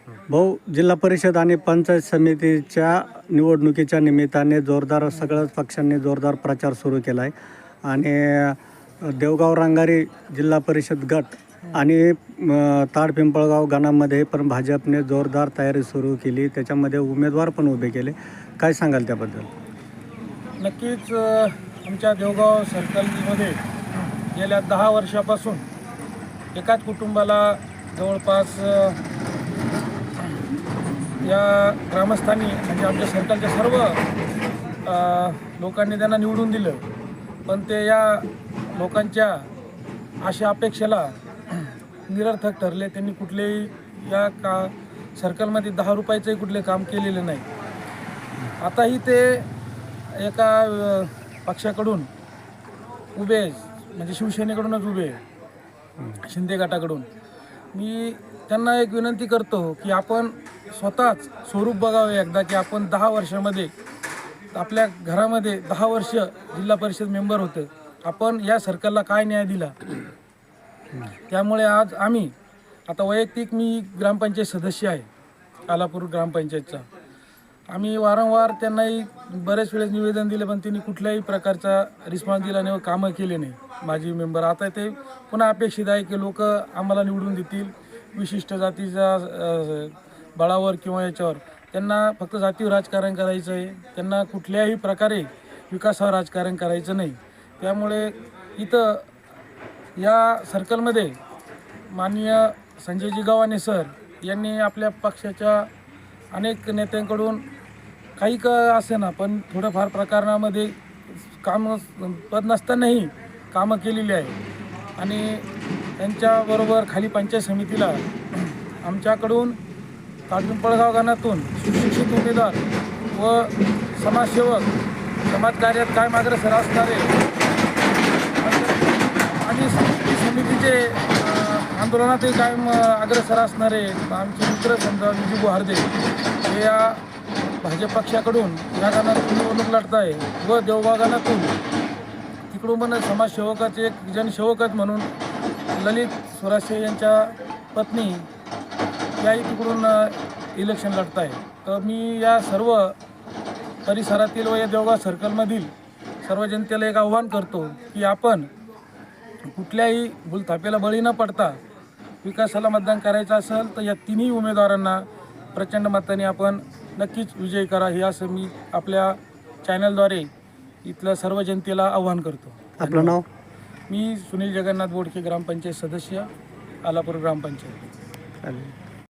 भाऊ, जिल्हा परिषद आणि पंचायत समितीच्या निवडणुकीच्या निमित्ताने जोरदार सगळ्याच पक्षांनी जोरदार प्रचार सुरू केला आहे आणि देवगाव रंगारी जिल्हा परिषद गट आणि ताडपिंपळगाव गणामध्ये पण भाजपने जोरदार तयारी सुरू केली, त्याच्यामध्ये उमेदवार पण उभे केले. काय सांगाल त्याबद्दल? नक्कीच आमच्या देवगाव सर्कलमध्ये गेल्या 10 वर्षापासून एकाच कुटुंबाला जवळपास या ग्रामस्थांनी म्हणजे आमच्या सर्कलच्या सर्व लोकांनी त्यांना निवडून दिलं, पण ते या लोकांच्या आशा अपेक्षेला निरर्थक ठरले. त्यांनी कुठलेही या सर्कलमध्ये 10 रुपयाचंही कुठले काम केलेले नाही. आताही ते एका पक्षाकडून उभे म्हणजे शिवसेनेकडूनच उभे, शिंदे गटाकडून. मी त्यांना एक विनंती करतो की आपण स्वतःच स्वरूप बघावे एकदा, की आपण 10 वर्षामध्ये आपल्या घरामध्ये 10 वर्ष जिल्हा परिषद मेंबर होते, आपण या सर्कलला काय न्याय दिला. त्यामुळे आज आम्ही आता वैयक्तिक मी ग्रामपंचायत सदस्य आहे आलापूर ग्रामपंचायतचा. आम्ही वारंवार त्यांनाही बरेच वेळेस निवेदन दिले, पण त्यांनी कुठल्याही प्रकारचा रिस्पॉन्स दिला नाही व कामं केले नाही माझी मेंबर. आता ते पुन्हा अपेक्षित आहे की लोक आम्हाला निवडून देतील विशिष्ट जातीच्या बळावर किंवा याच्यावर. त्यांना फक्त जातीवर राजकारण करायचं आहे, त्यांना कुठल्याही प्रकारे विकासावर राजकारण करायचं नाही. त्यामुळे इथं या सर्कलमध्ये माननीय संजयजी गव्हाणे सर यांनी आपल्या पक्षाच्या अनेक नेत्यांकडून काही असे ना, पण थोडंफार प्रकरणामध्ये कामं पद नसतानाही कामं केलेली आहे. आणि त्यांच्याबरोबर खाली पंचायत समितीला आमच्याकडून ताडपिंपळगाव गणातून सुशिक्षित उमेदवार व समाजसेवक, समाजकार्यात कायम अग्रेसर असणारे आणि समितीचे आंदोलनातही कायम अग्रेसर असणारे आमचे मित्र समजा विजू हार्दे हे या भाजप पक्षाकडून या गाण्यातून निवडणूक लढत आहे व देवगाव गाण्यातून तिकडून पण समाजसेवकाचे एक जनसेवकच म्हणून ललित स्वराज्य यांच्या पत्नी याही तिकडून इलेक्शन लढत आहे. तर मी या सर्व परिसरातील व या देवगाव सर्कलमधील सर्व जनतेला एक आव्हान करतो की आपण कुठल्याही भूलथापेला बळी न पडता विकासाला मतदान करायचं असेल तर या तिन्ही उमेदवारांना प्रचंड मताने आपण नक्कीच विजयी करा, हे असं मी आपल्या चॅनलद्वारे इथल्या सर्व जनतेला आव्हान करतो. आपलं नाव? मी सुनील जगन्नाथ बोडके, ग्रामपंचायत सदस्य, आलापूर ग्रामपंचायत.